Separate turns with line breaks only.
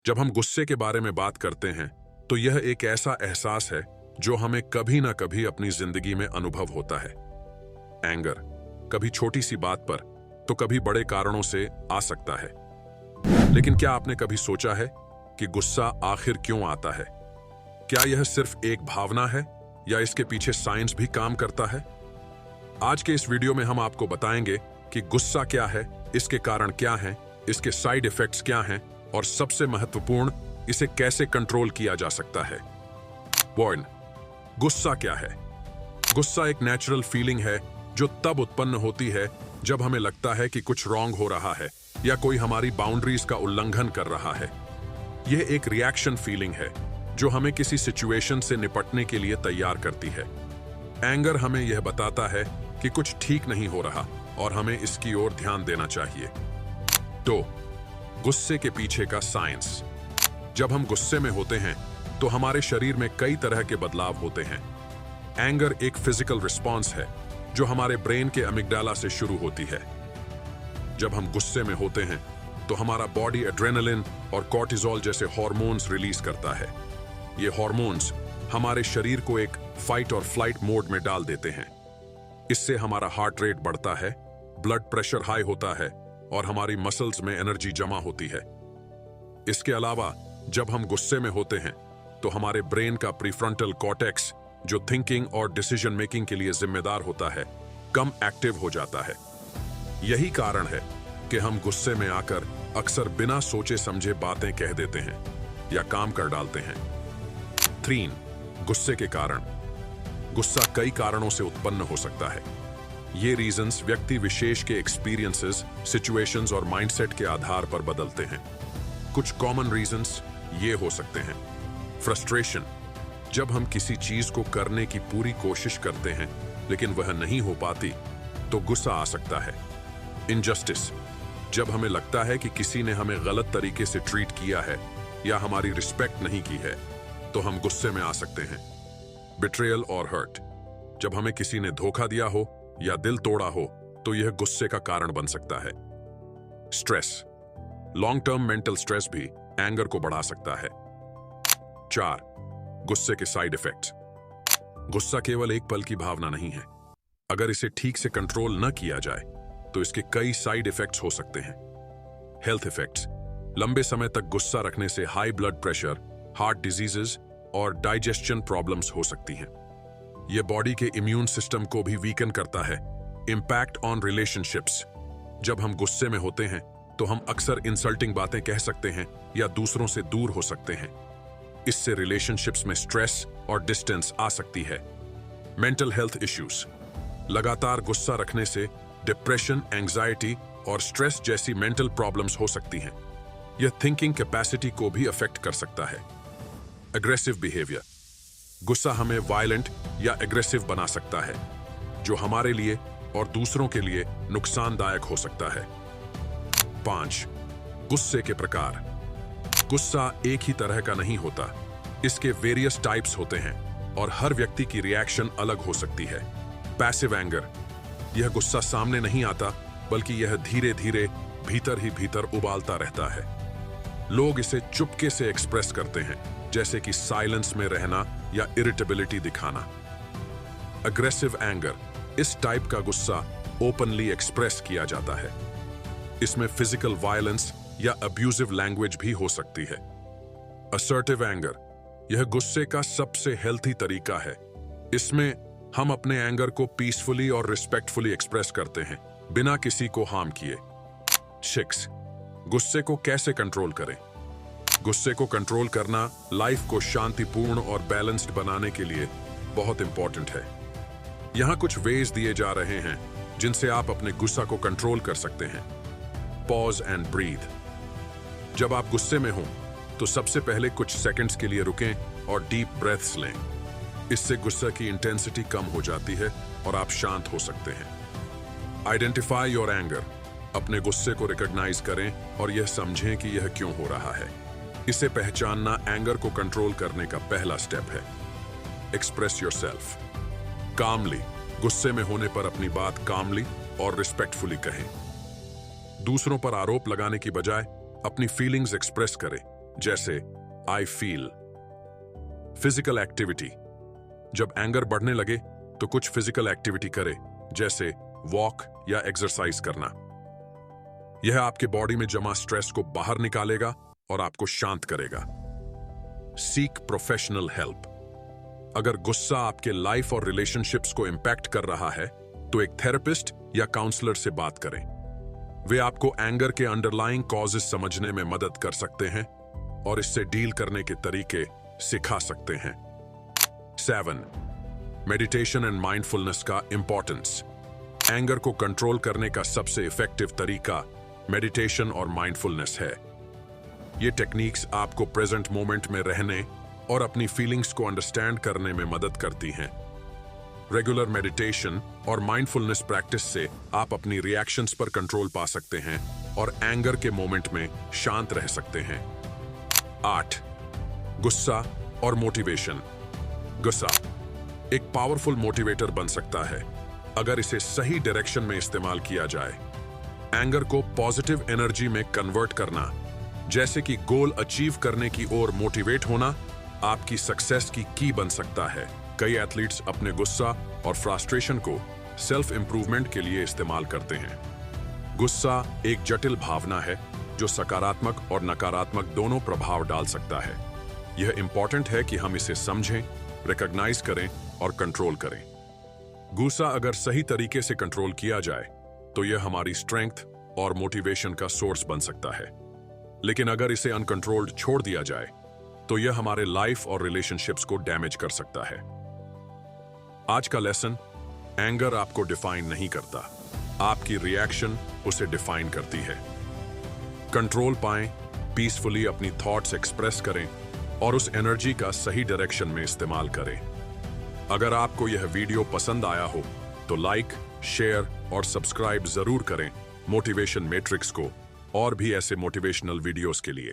जब हम गुस्से के बारे में बात करते हैं तो यह एक ऐसा एहसास है जो हमें कभी ना कभी अपनी जिंदगी में अनुभव होता है। एंगर कभी छोटी सी बात पर तो कभी बड़े कारणों से आ सकता है। लेकिन क्या आपने कभी सोचा है कि गुस्सा आखिर क्यों आता है? क्या यह सिर्फ एक भावना है या इसके पीछे साइंस भी काम करता है? आज के इस वीडियो में हम आपको बताएंगे कि गुस्सा क्या है, इसके कारण क्या हैं, इसके साइड इफेक्ट्स क्या हैं और सबसे महत्वपूर्ण, इसे कैसे कंट्रोल किया जा सकता है। 1. गुस्सा क्या है? गुस्सा एक नेचुरल फीलिंग है जो तब उत्पन्न होती है जब हमें लगता है कि कुछ रॉन्ग हो रहा है या कोई हमारी बाउंड्रीज का उल्लंघन कर रहा है। यह एक रिएक्शन फीलिंग है जो हमें किसी सिचुएशन से निपटने के लिए तैयार करती है। एंगर हमें यह बताता है कि कुछ ठीक नहीं हो रहा और हमें इसकी ओर ध्यान देना चाहिए। 2. गुस्से के पीछे का साइंस। जब हम गुस्से में होते हैं तो हमारे शरीर में कई तरह के बदलाव होते हैं। एंगर एक फिजिकल रिस्पॉन्स है जो हमारे ब्रेन के अमिगडाला से शुरू होती है। जब हम गुस्से में होते हैं तो हमारा बॉडी एड्रेनलिन और कॉर्टिसोल जैसे हार्मोन्स रिलीज करता है। ये हार्मोन्स हमारे शरीर को एक फाइट और फ्लाइट मोड में डाल देते हैं। इससे हमारा हार्ट रेट बढ़ता है, ब्लड प्रेशर हाई होता है और हमारी मसल्स में एनर्जी जमा होती है। इसके अलावा जब हम गुस्से में होते हैं तो हमारे ब्रेन का प्रीफ्रंटल कॉर्टेक्स, जो थिंकिंग और डिसीजन मेकिंग के लिए जिम्मेदार होता है, कम एक्टिव हो जाता है। यही कारण है कि हम गुस्से में आकर अक्सर बिना सोचे समझे बातें कह देते हैं या काम कर डालते हैं। 3. गुस्से के कारण। गुस्सा कई कारणों से उत्पन्न हो सकता है। ये रीजंस व्यक्ति विशेष के एक्सपीरियंसेस, सिचुएशंस और माइंडसेट के आधार पर बदलते हैं। कुछ कॉमन रीजंस ये हो सकते हैं। फ्रस्ट्रेशन, जब हम किसी चीज को करने की पूरी कोशिश करते हैं लेकिन वह नहीं हो पाती तो गुस्सा आ सकता है। इनजस्टिस, जब हमें लगता है कि किसी ने हमें गलत तरीके से ट्रीट किया है या हमारी रिस्पेक्ट नहीं की है तो हम गुस्से में आ सकते हैं। बिट्रेयल और हर्ट, जब हमें किसी ने धोखा दिया हो या दिल तोड़ा हो तो यह गुस्से का कारण बन सकता है। Stress, long term mental stress भी एंगर को बढ़ा सकता है। 4. गुस्से के साइड इफेक्ट्स। गुस्सा केवल एक पल की भावना नहीं है। अगर इसे ठीक से कंट्रोल न किया जाए तो इसके कई साइड इफेक्ट्स हो सकते हैं। हेल्थ इफेक्ट्स, लंबे समय तक गुस्सा रखने से high blood pressure, heart diseases और डाइजेशन प्रॉब्लम्स हो सकती हैं। यह बॉडी के इम्यून सिस्टम को भी वीकन करता है। इंपैक्ट ऑन रिलेशनशिप्स, जब हम गुस्से में होते हैं तो हम अक्सर इंसल्टिंग बातें कह सकते हैं या दूसरों से दूर हो सकते हैं। इससे रिलेशनशिप्स में स्ट्रेस और डिस्टेंस आ सकती है। मेंटल हेल्थ इश्यूज, लगातार गुस्सा रखने से डिप्रेशन, एंजाइटी और स्ट्रेस जैसी मेंटल प्रॉब्लम्स हो सकती हैं। यह थिंकिंग कैपेसिटी को भी अफेक्ट कर सकता है। एग्रेसिव बिहेवियर, गुस्सा हमें वायलेंट या एग्रेसिव बना सकता है जो हमारे लिए और दूसरों के लिए नुकसानदायक हो सकता है। 5. गुस्से के प्रकार। गुस्सा एक ही तरह का नहीं होता। इसके वेरियस टाइप्स होते हैं और हर व्यक्ति की रिएक्शन अलग हो सकती है। पैसिव एंगर, यह गुस्सा सामने नहीं आता बल्कि यह धीरे धीरे भीतर ही भीतर उबालता रहता है। लोग इसे चुपके से एक्सप्रेस करते हैं, जैसे कि साइलेंस में रहना या इरिटेबिलिटी दिखाना। अग्रेसिव एंगर, इस टाइप का गुस्सा ओपनली एक्सप्रेस किया जाता है। इसमें फिजिकल वायलेंस या अब्यूजिव लैंग्वेज भी हो सकती है। असर्टिव एंगर, यह गुस्से का सबसे हेल्थी तरीका है। इसमें हम अपने एंगर को पीसफुली और रिस्पेक्टफुली एक्सप्रेस करते हैं, बिना किसी को हार्म किए। 6. गुस्से को कैसे कंट्रोल करें? गुस्से को कंट्रोल करना लाइफ को शांतिपूर्ण और बैलेंस्ड बनाने के लिए बहुत इंपॉर्टेंट है। यहां कुछ वेज दिए जा रहे हैं जिनसे आप अपने गुस्सा को कंट्रोल कर सकते हैं। पॉज एंड ब्रीथ, जब आप गुस्से में हों तो सबसे पहले कुछ सेकंड्स के लिए रुकें और डीप ब्रेथ्स लें। इससे गुस्सा की इंटेंसिटी कम हो जाती है और आप शांत हो सकते हैं। आइडेंटिफाई योर एंगर, अपने गुस्से को रिकॉग्नाइज करें और यह समझें कि यह क्यों हो रहा है। इसे पहचानना एंगर को कंट्रोल करने का पहला स्टेप है। एक्सप्रेस योरसेल्फ, कामली, गुस्से में होने पर अपनी बात कामली और रिस्पेक्टफुली कहें। दूसरों पर आरोप लगाने की बजाय अपनी फीलिंग्स एक्सप्रेस करें जैसे आई फील। Physical activity. जब एंगर बढ़ने लगे तो कुछ फिजिकल एक्टिविटी करे, जैसे वॉक या एक्सरसाइज करना। यह आपके बॉडी में जमा स्ट्रेस को बाहर निकालेगा और आपको शांत करेगा। Seek professional help. अगर गुस्सा आपके लाइफ और रिलेशनशिप्स को इंपैक्ट कर रहा है तो एक थेरेपिस्ट या काउंसलर से बात करें। वे आपको एंगर के अंडरलाइंग कॉजेस समझने में मदद कर सकते हैं और इससे डील करने के तरीके सिखा सकते हैं। 7. मेडिटेशन एंड माइंडफुलनेस का इंपॉर्टेंस। एंगर को कंट्रोल करने का सबसे इफेक्टिव तरीका मेडिटेशन और माइंडफुलनेस है। ये टेक्निक्स आपको प्रेजेंट मोमेंट में रहने और अपनी फीलिंग्स को अंडरस्टैंड करने में मदद करती हैं। रेगुलर मेडिटेशन और माइंडफुलनेस प्रैक्टिस से आप अपनी रिएक्शंस पर कंट्रोल पा सकते हैं और एंगर के मोमेंट में शांत रह सकते हैं। 8. गुस्सा और मोटिवेशन। गुस्सा एक पावरफुल मोटिवेटर बन सकता है अगर इसे सही डायरेक्शन में इस्तेमाल किया जाए। एंगर को पॉजिटिव एनर्जी में कन्वर्ट करना, जैसे कि गोल अचीव करने की ओर मोटिवेट होना, आपकी सक्सेस की की बन सकता है। कई एथलीट्स अपने गुस्सा और फ्रस्ट्रेशन को सेल्फ इंप्रूवमेंट के लिए इस्तेमाल करते हैं। गुस्सा एक जटिल भावना है जो सकारात्मक और नकारात्मक दोनों प्रभाव डाल सकता है। यह इंपॉर्टेंट है कि हम इसे समझें, रिकॉग्नाइज करें और कंट्रोल करें। गुस्सा अगर सही तरीके से कंट्रोल किया जाए तो यह हमारी स्ट्रेंथ और मोटिवेशन का सोर्स बन सकता है, लेकिन अगर इसे अनकंट्रोल्ड छोड़ दिया जाए तो यह हमारे लाइफ और रिलेशनशिप्स को डैमेज कर सकता है। आज का लेसन, एंगर आपको डिफाइन नहीं करता, आपकी रिएक्शन उसे डिफाइन करती है। कंट्रोल पाएं, पीसफुली अपनी थॉट्स एक्सप्रेस करें और उस एनर्जी का सही डायरेक्शन में इस्तेमाल करें। अगर आपको यह वीडियो पसंद आया हो तो लाइक, शेयर और सब्सक्राइब जरूर करें मोटिवेशन मैट्रिक्स को और भी ऐसे मोटिवेशनल वीडियोस के लिए।